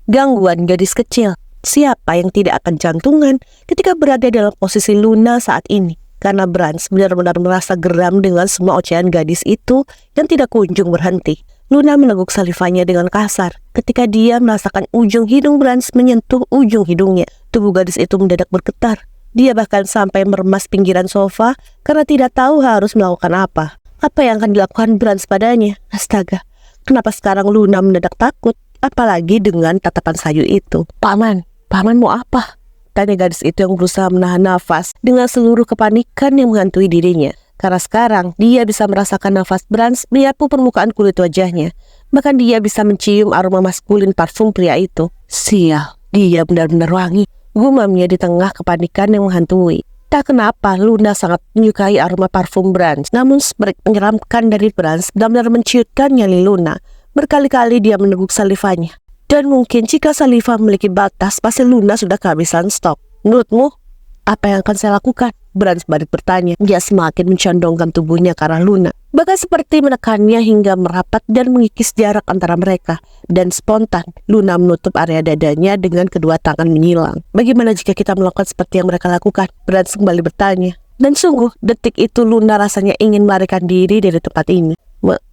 Gangguan gadis kecil. Siapa yang tidak akan jantungan ketika berada dalam posisi Luna saat ini? Karena Brans benar-benar merasa geram dengan semua ocehan gadis itu yang tidak kunjung berhenti. Luna meneguk salivanya dengan kasar ketika dia merasakan ujung hidung Brans menyentuh ujung hidungnya. Tubuh gadis itu mendadak bergetar. Dia bahkan sampai meremas pinggiran sofa karena tidak tahu harus melakukan apa. Apa yang akan dilakukan Brans padanya? Astaga, kenapa sekarang Luna mendadak takut? Apalagi dengan tatapan sayu itu. Paman mau apa? Tanya gadis itu yang berusaha menahan nafas dengan seluruh kepanikan yang menghantui dirinya. Karena sekarang dia bisa merasakan nafas Brans menyapu permukaan kulit wajahnya. Bahkan dia bisa mencium aroma maskulin parfum pria itu. Sial, dia benar-benar wangi. Gumamnya di tengah kepanikan yang menghantui. Tak kenapa Luna sangat menyukai aroma parfum Brans. Namun spread menyeramkan dari Brans benar-benar menciutkan nyali Luna. Berkali-kali dia meneguk salivanya. Dan mungkin jika saliva memiliki batas, pasti Luna sudah kehabisan stok. Menurutmu, apa yang akan saya lakukan? Brans balik bertanya. Dia semakin mencondongkan tubuhnya ke arah Luna. Bahkan seperti menekannya hingga merapat dan mengikis jarak antara mereka. Dan spontan, Luna menutup area dadanya dengan kedua tangan menyilang. Bagaimana jika kita melakukan seperti yang mereka lakukan? Brans kembali bertanya. Dan sungguh, detik itu Luna rasanya ingin melarikan diri dari tempat ini.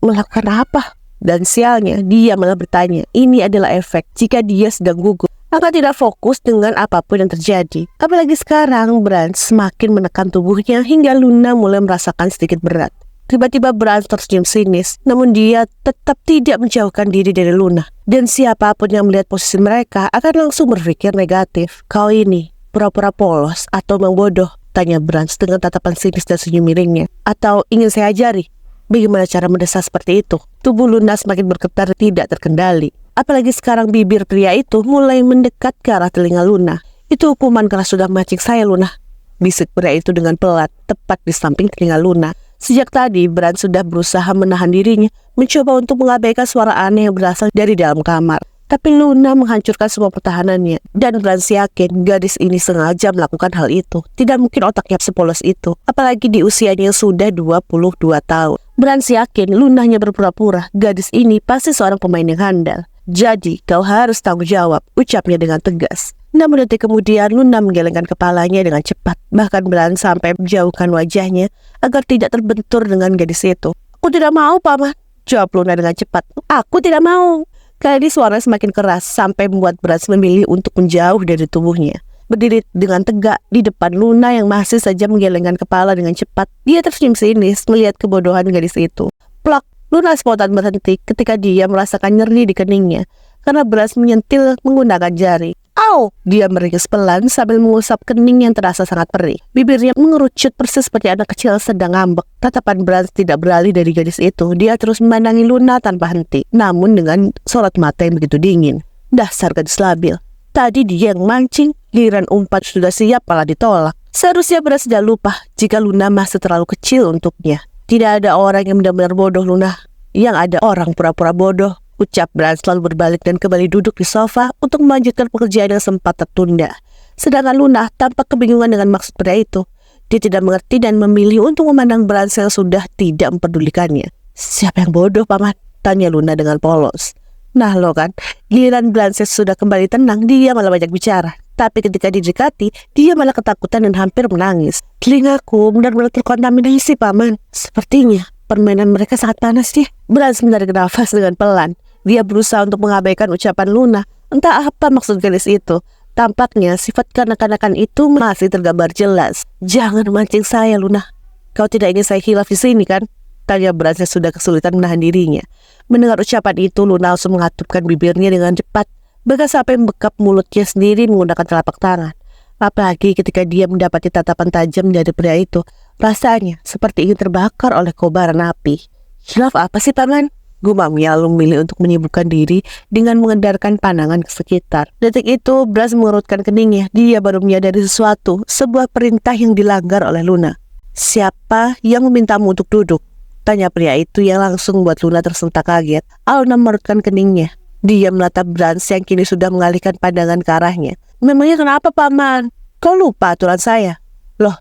Melakukan apa? Dan sialnya, dia malah bertanya, ini adalah efek jika dia sedang gugup. Akan tidak fokus dengan apapun yang terjadi. Apalagi sekarang, Brans semakin menekan tubuhnya hingga Luna mulai merasakan sedikit berat. Tiba-tiba Brans tersenyum sinis, namun dia tetap tidak menjauhkan diri dari Luna. Dan siapapun yang melihat posisi mereka akan langsung berpikir negatif. Kau ini pura-pura polos atau memang bodoh? Tanya Brans dengan tatapan sinis dan senyum miringnya. Atau ingin saya ajari? Bagaimana cara mendesak seperti itu? Tubuh Luna semakin bergetar tidak terkendali. Apalagi sekarang bibir pria itu mulai mendekat ke arah telinga Luna. Itu hukuman karena sudah memancing saya, Luna. Bisik pria itu dengan pelat, tepat di samping telinga Luna. Sejak tadi, Brans sudah berusaha menahan dirinya, mencoba untuk mengabaikan suara aneh yang berasal dari dalam kamar. Tapi Luna menghancurkan semua pertahanannya. Dan Brans yakin gadis ini sengaja melakukan hal itu. Tidak mungkin otaknya sepolos itu. Apalagi di usianya yang sudah 22 tahun. Brans yakin Luna hanya berpura-pura. Gadis ini pasti seorang pemain yang handal. Jadi kau harus tanggung jawab, ucapnya dengan tegas. Namun detik kemudian Luna menggelengkan kepalanya dengan cepat. Bahkan Brans sampai menjauhkan wajahnya agar tidak terbentur dengan gadis itu. Aku tidak mau, Paman, jawab Luna dengan cepat. Aku tidak mau. Kali ini suaranya semakin keras sampai membuat Brans memilih untuk menjauh dari tubuhnya. Berdiri dengan tegak di depan Luna yang masih saja menggelengkan kepala dengan cepat. Dia tersenyum sinis melihat kebodohan gadis itu. Plak, Luna spontan berhenti ketika dia merasakan nyeri di keningnya karena Brans menyentil menggunakan jari. Au! Dia meringis pelan sambil mengusap kening yang terasa sangat perih. Bibirnya mengerucut persis seperti anak kecil sedang ngambek. Tatapan Brans tidak beralih dari gadis itu. Dia terus memandangi Luna tanpa henti, namun dengan sorot mata yang begitu dingin. Dasar gadis labil. Tadi dia yang mancing, giliran umpan sudah siap malah ditolak. Seharusnya Brans tidak lupa jika Luna masih terlalu kecil untuknya. Tidak ada orang yang benar-benar bodoh, Luna. Yang ada orang pura-pura bodoh. Ucap Brans lalu berbalik dan kembali duduk di sofa untuk melanjutkan pekerjaan yang sempat tertunda. Sedangkan Luna tampak kebingungan dengan maksud pria itu. Dia tidak mengerti dan memilih untuk memandang Brans yang sudah tidak memperdulikannya. Siapa yang bodoh, Paman? Tanya Luna dengan polos. Nah lo kan, giliran Brans sudah kembali tenang, dia malah banyak bicara. Tapi ketika didekati, dia malah ketakutan dan hampir menangis. Telingaku benar-benar terkontaminasi, Paman. Sepertinya permainan mereka sangat panas ya. Brans menarik nafas dengan pelan. Dia berusaha untuk mengabaikan ucapan Luna. Entah apa maksud gadis itu. Tampaknya sifat kanak-kanakan itu masih tergambar jelas. Jangan memancing saya, Luna. Kau tidak ingin saya hilaf di sini kan? Tanya Brans yang sudah kesulitan menahan dirinya. Mendengar ucapan itu, Luna langsung mengatupkan bibirnya dengan cepat. Bahkan sampai membekap mulutnya sendiri menggunakan telapak tangan. Apalagi ketika dia mendapati tatapan tajam dari pria itu. Rasanya seperti ingin terbakar oleh kobaran api. Hilaf apa sih, Paman? Gumamnya lalu memilih untuk menyibukkan diri dengan mengendarkan pandangan ke sekitar. Detik itu, Brans mengerutkan keningnya. Dia baru menyadari sesuatu, sebuah perintah yang dilanggar oleh Luna. Siapa yang memintamu untuk duduk? Tanya pria itu yang langsung membuat Luna tersentak kaget. Luna mengerutkan keningnya. Dia menatap Brans yang kini sudah mengalihkan pandangan ke arahnya. Memangnya kenapa, Paman? Kau lupa aturan saya? Loh,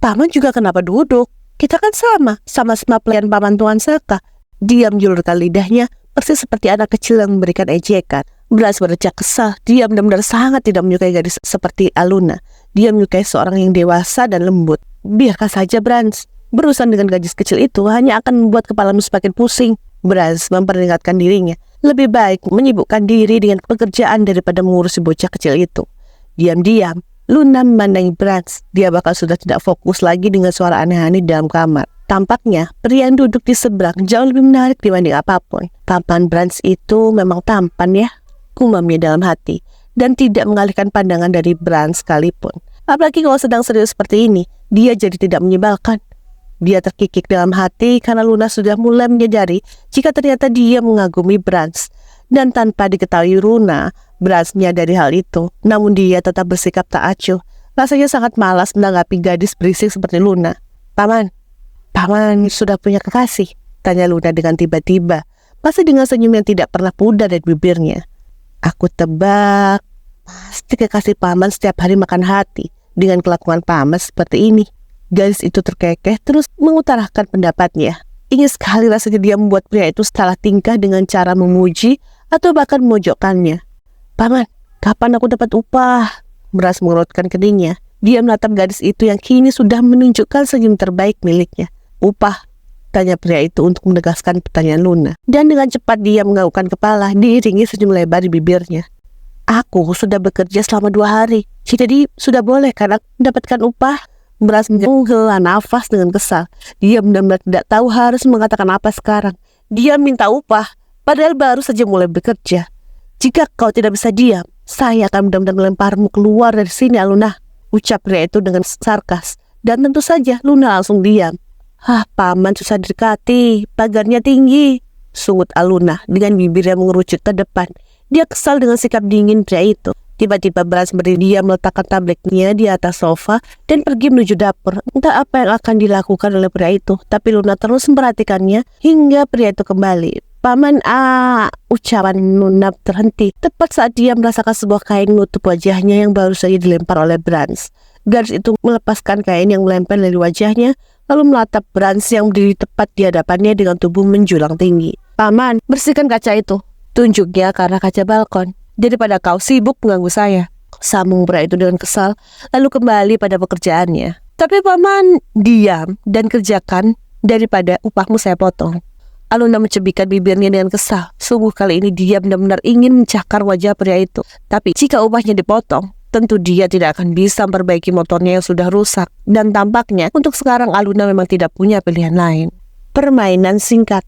Paman juga kenapa duduk? Kita kan sama-sama pelayan Paman Tuan Saka. Dia menjulurkan lidahnya, persis seperti anak kecil yang memberikan ejekan. Brans bercak kesal. Dia benar-benar sangat tidak menyukai gadis seperti Aluna. Dia menyukai seorang yang dewasa dan lembut. Biarkan saja Brans. Berurusan dengan gadis kecil itu hanya akan membuat kepalamu semakin pusing. Brans memperingatkan dirinya. Lebih baik menyibukkan diri dengan pekerjaan daripada mengurusi bocah kecil itu. Diam-diam, Luna memandangi Brans. Dia bakal sudah tidak fokus lagi dengan suara aneh-aneh di dalam kamar. Tampaknya pria yang duduk di seberang jauh lebih menarik dibanding apapun. Tampan Brans itu memang tampan ya, gumamnya dalam hati, dan tidak mengalihkan pandangan dari Brans sekalipun. Apalagi kalau sedang serius seperti ini, dia jadi tidak menyebalkan. Dia terkikik dalam hati karena Luna sudah mulai menyadari jika ternyata dia mengagumi Brans. Dan tanpa diketahui Luna, Brans menyadari hal itu, namun dia tetap bersikap tak acuh. Rasanya sangat malas menanggapi gadis berisik seperti Luna. Paman sudah punya kekasih? Tanya Luna dengan tiba-tiba, masih dengan senyum yang tidak pernah pudar dari bibirnya. Aku tebak, pasti kekasih paman setiap hari makan hati dengan kelakuan paman seperti ini. Gadis itu terkekeh terus mengutarakan pendapatnya. Ingin sekali rasanya dia membuat pria itu salah tingkah dengan cara memuji atau bahkan memojokkannya. Paman, kapan aku dapat upah? Brans mengerutkan keningnya. Dia menatap gadis itu yang kini sudah menunjukkan senyum terbaik miliknya. Upah? Tanya pria itu untuk menegaskan pertanyaan Luna. Dan dengan cepat dia menganggukkan kepala, diiringi senyum lebar di bibirnya. Aku sudah bekerja selama 2 hari, jadi sudah boleh kan mendapatkan upah? Brans menghela nafas dengan kesal. Dia benar-benar tidak tahu harus mengatakan apa sekarang. Dia minta upah, padahal baru saja mulai bekerja. Jika kau tidak bisa diam, saya akan benar-benar melemparmu keluar dari sini, Aluna. Ucap pria itu dengan sarkas. Dan tentu saja Luna langsung diam. Paman susah didekati, pagarnya tinggi, sungut Aluna dengan bibir yang mengerucut ke depan. Dia kesal dengan sikap dingin pria itu. Tiba-tiba Brans berdiri, dia meletakkan tabletnya di atas sofa dan pergi menuju dapur. Entah apa yang akan dilakukan oleh pria itu, tapi Luna terus memperhatikannya hingga pria itu kembali. Paman, ucapan Luna terhenti tepat saat dia merasakan sebuah kain menutup wajahnya yang baru saja dilempar oleh Brans. Gadis itu melepaskan kain yang melempar dari wajahnya, lalu melatap Brans yang berdiri tepat di hadapannya dengan tubuh menjulang tinggi. Paman, bersihkan kaca itu, tunjuknya ke arah kaca balkon. Daripada kau sibuk mengganggu saya, sambung pria itu dengan kesal, lalu kembali pada pekerjaannya. Tapi paman, diam dan kerjakan, daripada upahmu saya potong. Aluna mencebikkan bibirnya dengan kesal. Sungguh kali ini dia benar-benar ingin mencakar wajah pria itu. Tapi jika upahnya dipotong, tentu dia tidak akan bisa memperbaiki motornya yang sudah rusak. Dan tampaknya untuk sekarang Aluna memang tidak punya pilihan lain. Permainan singkat.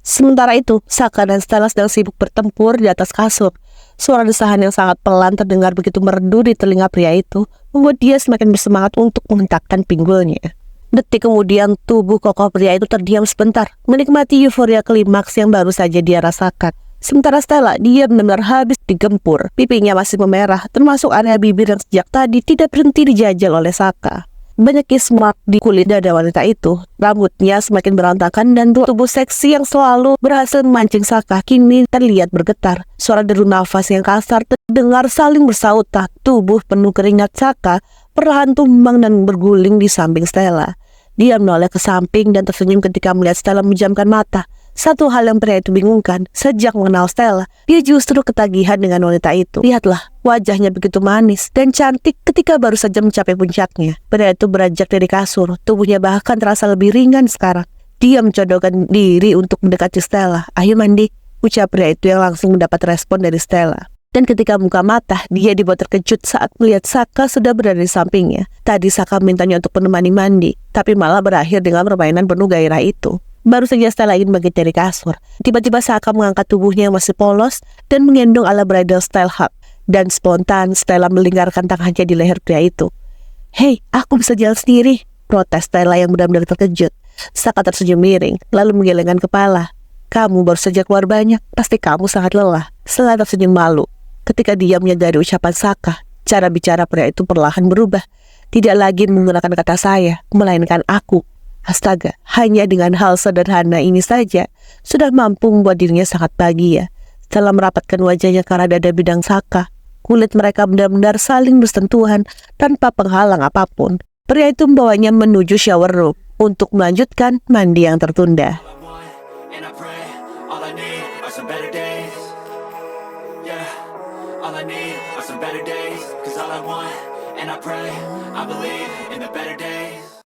Sementara itu, Saka dan Stella sedang sibuk bertempur di atas kasur. Suara desahan yang sangat pelan terdengar begitu merdu di telinga pria itu, membuat dia semakin bersemangat untuk menghentakkan pinggulnya. Detik kemudian, tubuh kokoh pria itu terdiam sebentar, menikmati euforia klimaks yang baru saja dia rasakan. Sementara Stella, dia benar-benar habis digempur. Pipinya masih memerah, termasuk area bibir yang sejak tadi tidak berhenti dijajal oleh Saka. Banyak kismat di kulit dada wanita itu. Rambutnya semakin berantakan dan tubuh seksi yang selalu berhasil memancing Saka kini terlihat bergetar. Suara deru nafas yang kasar terdengar saling bersautan. Tubuh penuh keringat Saka perlahan tumbang dan berguling di samping Stella. Dia menoleh ke samping dan tersenyum ketika melihat Stella menjamkan mata. Satu hal yang pria itu bingungkan, sejak mengenal Stella, dia justru ketagihan dengan wanita itu. Lihatlah, wajahnya begitu manis dan cantik ketika baru saja mencapai puncaknya. Pria itu beranjak dari kasur, tubuhnya bahkan terasa lebih ringan sekarang. Dia mencodokkan diri untuk mendekati Stella. Ayo mandi, ucap pria itu yang langsung mendapat respon dari Stella. Dan ketika buka mata, dia dibuat terkejut saat melihat Saka sudah berada di sampingnya. Tadi Saka mintanya untuk menemani mandi, tapi malah berakhir dengan permainan penuh gairah itu. Baru saja Stella ingin bangkit dari kasur, tiba-tiba Saka mengangkat tubuhnya yang masih polos dan menggendong ala bridal style hug. Dan spontan Stella melingkarkan tangannya di leher pria itu. Hei, aku bisa jalan sendiri, protes Stella yang benar-benar terkejut. Saka tersenyum miring, lalu menggelengkan kepala. Kamu baru saja keluar banyak, pasti kamu sangat lelah. Stella tersenyum malu. Ketika dia menyadari ucapan Saka, cara bicara pria itu perlahan berubah. Tidak lagi menggunakan kata saya, melainkan aku. Astaga, hanya dengan hal sederhana ini saja sudah mampu membuat dirinya sangat bahagia. Setelah merapatkan wajahnya ke arah dada bidang Saka, kulit mereka benar-benar saling bersentuhan tanpa penghalang apapun. Pria itu membawanya menuju shower room untuk melanjutkan mandi yang tertunda. And I pray all I need are some better days. Yeah. all I need are some better days. Cause all I want, and I pray, I believe in the better days.